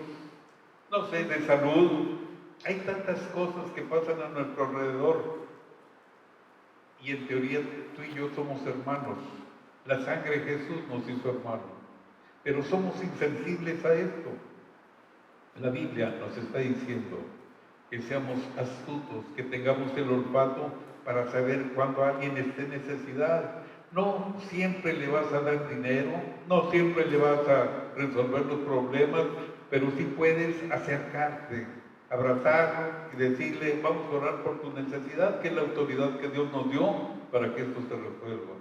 no sé, de salud. Hay tantas cosas que pasan a nuestro alrededor y en teoría tú y yo somos hermanos. La sangre de Jesús nos hizo hermanos. pero somos insensibles a esto. La Biblia nos está diciendo que seamos astutos, que tengamos el olfato para saber cuando alguien esté en necesidad. No siempre le vas a dar dinero, no siempre le vas a resolver los problemas, pero sí puedes acercarte, abrazarlo y decirle, vamos a orar por tu necesidad, que es la autoridad que Dios nos dio para que esto se resuelva.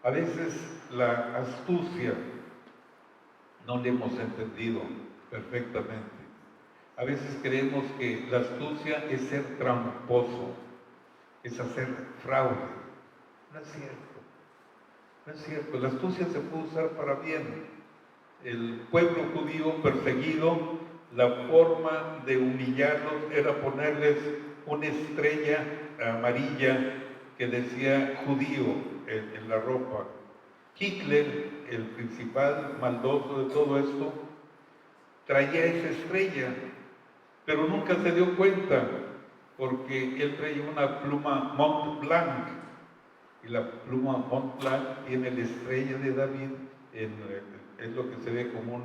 A veces la astucia no la hemos entendido perfectamente. A veces creemos que la astucia es ser tramposo, es hacer fraude. No es cierto, no es cierto. La astucia se puede usar para bien. El pueblo judío perseguido, la forma de humillarlos era ponerles una estrella amarilla que decía judío en la ropa. Hitler, el principal maldoso de todo esto, traía esa estrella, pero nunca se dio cuenta, porque él traía una pluma Mont Blanc, y la pluma Mont Blanc tiene la estrella de David, es lo que se ve como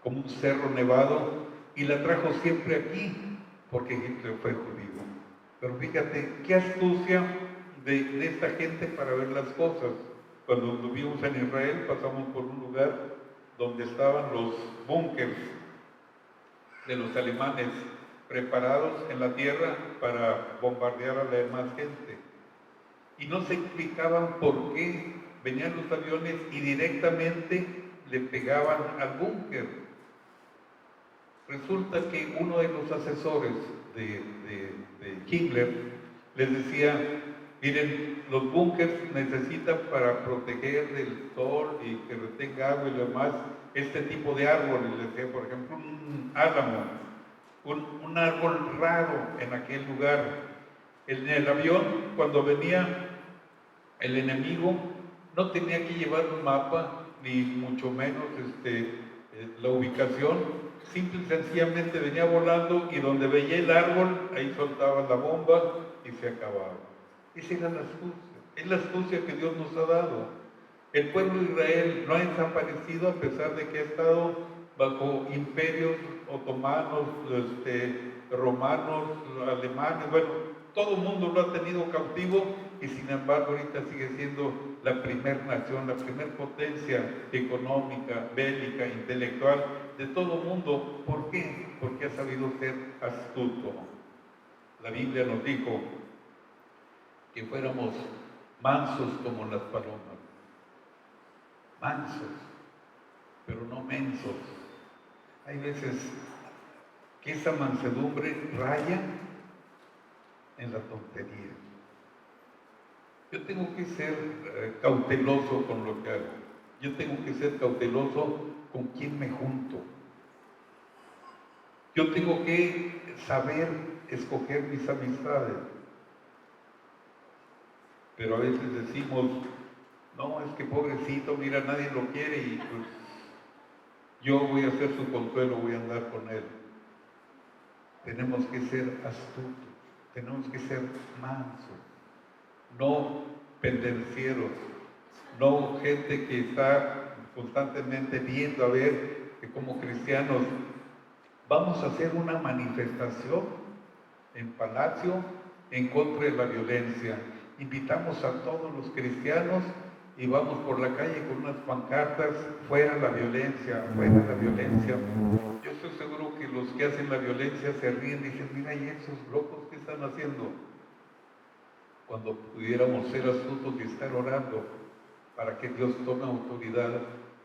un cerro nevado, y la trajo siempre aquí, porque Hitler fue judío. Pero fíjate, qué astucia de esta gente para ver las cosas. Cuando vivimos en Israel, pasamos por un lugar donde estaban los búnkers de los alemanes preparados en la tierra para bombardear a la demás gente. Y no se explicaban por qué venían los aviones y directamente le pegaban al búnker. Resulta que uno de los asesores de Hitler les decía, miren, los búnkers necesitan para proteger del sol y que retenga agua y lo demás, este tipo de árboles, les decía, por ejemplo, un álamo, un árbol raro en aquel lugar. En el avión, cuando venía el enemigo, no tenía que llevar un mapa, ni mucho menos la ubicación, simple y sencillamente venía volando y donde veía el árbol, ahí soltaba la bomba y se acababa. Esa era la astucia, es la astucia que Dios nos ha dado. El pueblo de Israel no ha desaparecido a pesar de que ha estado bajo imperios otomanos, romanos, alemanes, bueno, todo el mundo lo ha tenido cautivo y sin embargo ahorita sigue siendo la primer nación, la primer potencia económica, bélica, intelectual de todo el mundo. ¿Por qué? Porque ha sabido ser astuto. La Biblia nos dijo que fuéramos mansos como las palomas. Mansos, pero no mensos. Hay veces que esa mansedumbre raya en la tontería. Yo tengo que ser cauteloso con lo que hago. Yo tengo que ser cauteloso con quién me junto. Yo tengo que saber escoger mis amistades. Pero a veces decimos, no, es que pobrecito, mira, nadie lo quiere y pues yo voy a ser su consuelo, voy a andar con él. Tenemos que ser astutos, tenemos que ser mansos, no pendencieros, no gente que está constantemente viendo a ver que como cristianos vamos a hacer una manifestación en Palacio en contra de la violencia. Invitamos a todos los cristianos y vamos por la calle con unas pancartas, fuera la violencia, fuera la violencia. Yo estoy seguro que los que hacen la violencia se ríen y dicen, mira, ¿y esos locos qué están haciendo? Cuando pudiéramos ser astutos y estar orando para que Dios tome autoridad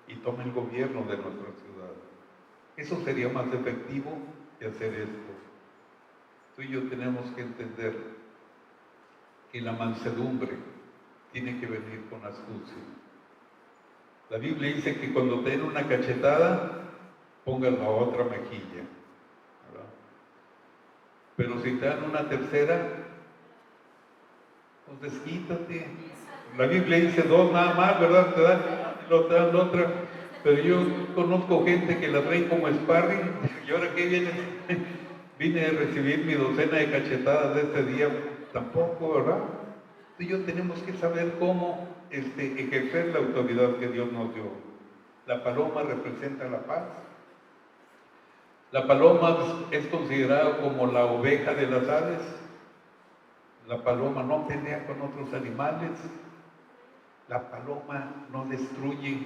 y tome el gobierno de nuestra ciudad. Eso sería más efectivo que hacer esto. Tú y yo tenemos que entender que la mansedumbre tiene que venir con astucia. La Biblia dice que cuando te den una cachetada, pongan la otra mejilla, ¿verdad? Pero si te dan una tercera, pues desquítate. La Biblia dice dos nada más, ¿verdad? Te dan otra. Pero yo conozco gente que la trae como sparring, y ahora que vine a recibir mi docena de cachetadas de este día, tampoco, ¿verdad? Tú y yo tenemos que saber cómo ejercer la autoridad que Dios nos dio. La paloma representa la paz. La paloma es considerada como la oveja de las aves. La paloma no pelea con otros animales. La paloma no destruye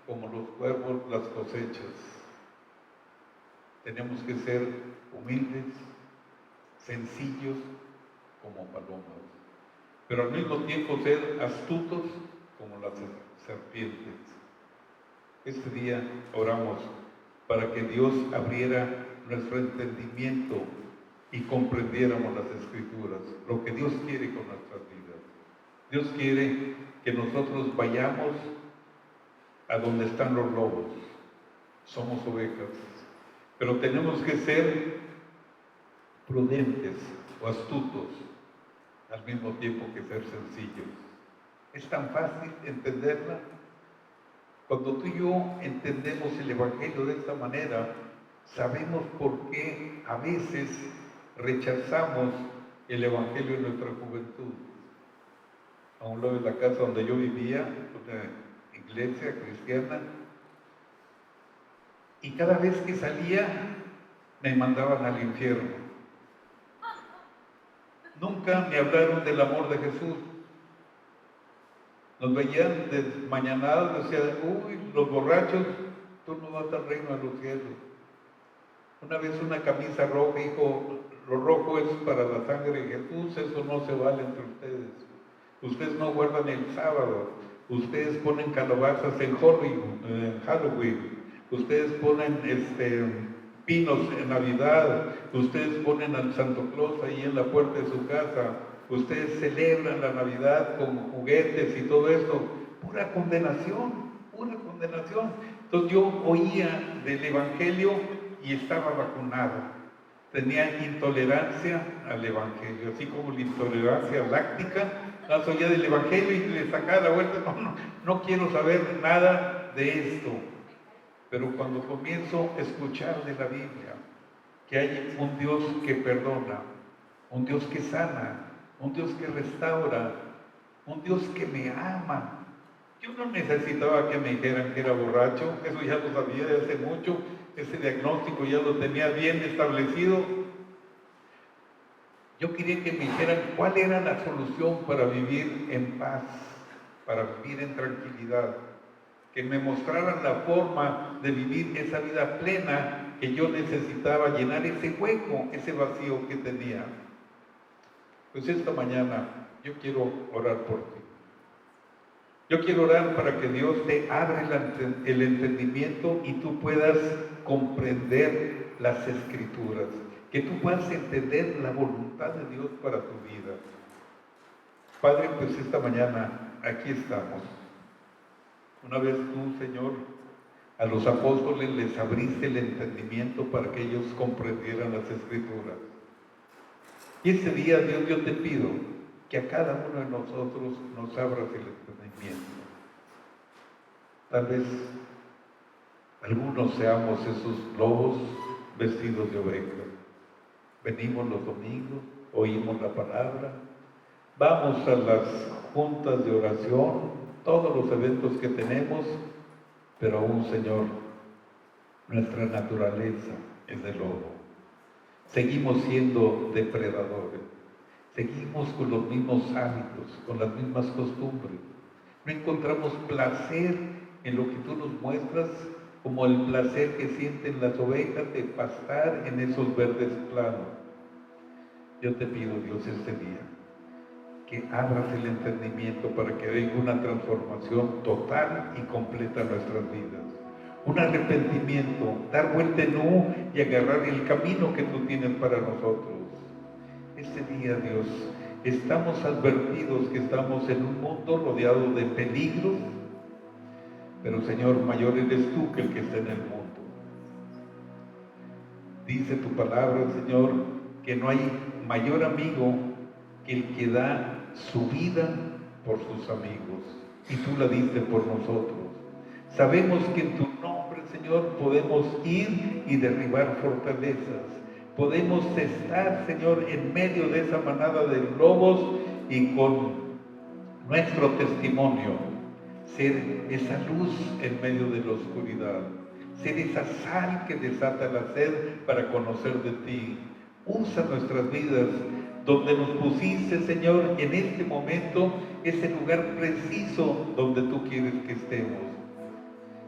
como los cuervos las cosechas. Tenemos que ser humildes, sencillos como palomas, pero al mismo tiempo ser astutos como las serpientes. Este día oramos para que Dios abriera nuestro entendimiento y comprendiéramos las Escrituras, lo que Dios quiere con nuestras vidas. Dios quiere que nosotros vayamos a donde están los lobos. Somos ovejas, pero tenemos que ser prudentes o astutos al mismo tiempo que ser sencillos. Es tan fácil entenderla. Cuando tú y yo entendemos el Evangelio de esta manera, sabemos por qué a veces rechazamos el Evangelio en nuestra juventud. A un lado de la casa donde yo vivía, una iglesia cristiana, y cada vez que salía me mandaban al infierno. Nunca me hablaron del amor de Jesús. Nos veían desmañanados, decían, uy, los borrachos, tú no vas al reino de los cielos. Una vez una camisa roja dijo, lo rojo es para la sangre de Jesús, eso no se vale entre ustedes. Ustedes no guardan el sábado, ustedes ponen calabazas en Halloween, ustedes ponen pinos en Navidad, ustedes ponen al Santo Claus ahí en la puerta de su casa, ustedes celebran la Navidad con juguetes y todo esto. Pura condenación, pura condenación. Entonces yo oía del Evangelio y estaba vacunado. Tenía intolerancia al Evangelio, así como la intolerancia láctica. Las oía del Evangelio y le sacaba la vuelta, no quiero saber nada de esto. Pero cuando comienzo a escuchar de la Biblia que hay un Dios que perdona, un Dios que sana, un Dios que restaura, un Dios que me ama. Yo no necesitaba que me dijeran que era borracho, eso ya lo sabía de hace mucho, ese diagnóstico ya lo tenía bien establecido. Yo quería que me dijeran cuál era la solución para vivir en paz, para vivir en tranquilidad, que me mostraran la forma de vivir esa vida plena que yo necesitaba, llenar ese hueco, ese vacío que tenía. Pues esta mañana yo quiero orar por ti. Yo quiero orar para que Dios te abra el entendimiento y tú puedas comprender las Escrituras, que tú puedas entender la voluntad de Dios para tu vida. Padre, pues esta mañana aquí estamos. Una vez tú, Señor, a los apóstoles les abriste el entendimiento para que ellos comprendieran las Escrituras. Y ese día, Dios, yo te pido que a cada uno de nosotros nos abras el entendimiento. Tal vez algunos seamos esos lobos vestidos de oveja. Venimos los domingos, oímos la palabra, vamos a las juntas de oración, todos los eventos que tenemos, pero aún, Señor, nuestra naturaleza es de lobo. Seguimos siendo depredadores, seguimos con los mismos hábitos, con las mismas costumbres. No encontramos placer en lo que tú nos muestras, como el placer que sienten las ovejas de pastar en esos verdes planos. Yo te pido, Dios, este día, que abras el entendimiento para que venga una transformación total y completa en nuestras vidas. Un arrepentimiento, dar vuelta en U y agarrar el camino que tú tienes para nosotros. Este día, Dios, estamos advertidos que estamos en un mundo rodeado de peligros, pero Señor, mayor eres tú que el que está en el mundo. Dice tu palabra, Señor, que no hay mayor amigo que el que da su vida por sus amigos, y tú la diste por nosotros. Sabemos que en tu nombre, Señor, podemos ir y derribar fortalezas, podemos estar, Señor, en medio de esa manada de lobos y con nuestro testimonio, ser esa luz en medio de la oscuridad, ser esa sal que desata la sed para conocer de ti. Usa nuestras vidas donde nos pusiste, Señor, en este momento, ese lugar preciso donde tú quieres que estemos.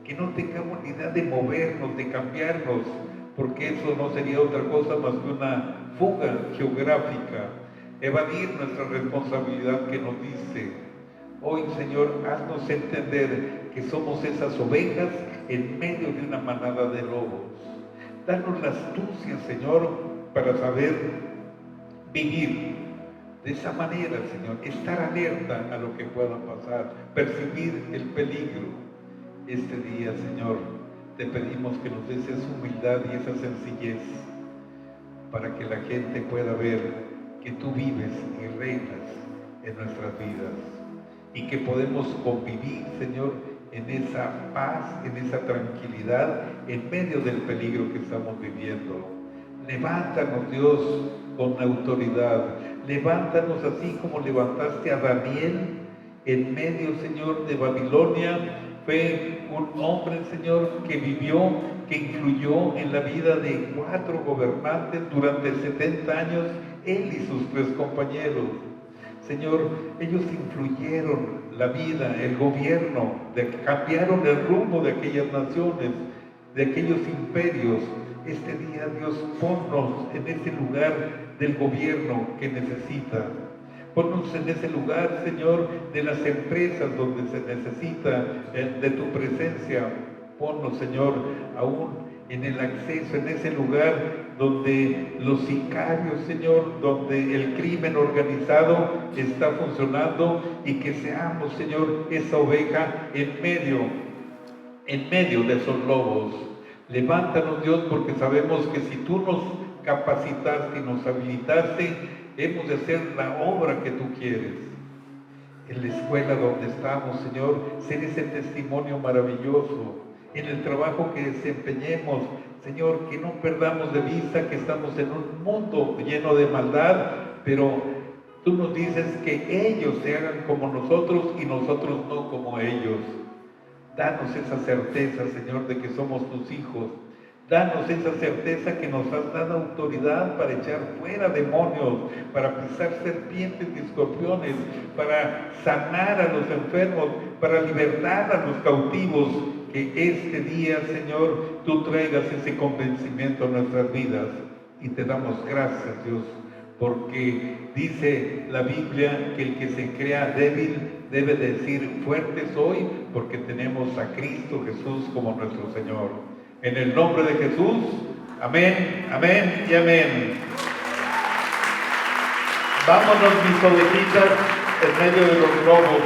Que no tengamos ni idea de movernos, de cambiarnos, porque eso no sería otra cosa más que una fuga geográfica, evadir nuestra responsabilidad que nos dice. Hoy, Señor, haznos entender que somos esas ovejas en medio de una manada de lobos. Danos la astucia, Señor, para saber vivir de esa manera, Señor, estar alerta a lo que pueda pasar, percibir el peligro. Este día, Señor, te pedimos que nos des esa humildad y esa sencillez para que la gente pueda ver que tú vives y reinas en nuestras vidas y que podemos convivir, Señor, en esa paz, en esa tranquilidad, en medio del peligro que estamos viviendo. Levántanos, Dios, con autoridad. Levántanos así como levantaste a Daniel en medio, Señor, de Babilonia. Fue un hombre, Señor, que vivió, que influyó en la vida de 4 gobernantes durante 70 años, él y sus 3 compañeros. Señor, ellos influyeron la vida, el gobierno, cambiaron el rumbo de aquellas naciones, de aquellos imperios. Este día, Dios, ponnos en ese lugar del gobierno que necesita. Ponnos en ese lugar, Señor, de las empresas donde se necesita de tu presencia. Ponnos, Señor, aún en el acceso, en ese lugar donde los sicarios, Señor, donde el crimen organizado está funcionando y que seamos, Señor, esa oveja en medio de esos lobos. Levántanos, Dios, porque sabemos que si tú nos capacitaste y nos habilitaste, hemos de hacer la obra que tú quieres. En la escuela donde estamos, Señor, ser ese testimonio maravilloso. En el trabajo que desempeñemos, Señor, que no perdamos de vista que estamos en un mundo lleno de maldad, pero tú nos dices que ellos se hagan como nosotros y nosotros no como ellos. Danos esa certeza, Señor, de que somos tus hijos. Danos esa certeza que nos has dado autoridad para echar fuera demonios, para pisar serpientes y escorpiones, para sanar a los enfermos, para libertar a los cautivos. Que este día, Señor, tú traigas ese convencimiento a nuestras vidas. Y te damos gracias, Dios, porque dice la Biblia que el que se crea débil debe decir fuerte soy, porque tenemos a Cristo Jesús como nuestro Señor. En el nombre de Jesús, amén, amén y amén. Vámonos, mis ovejitas, en medio de los lobos.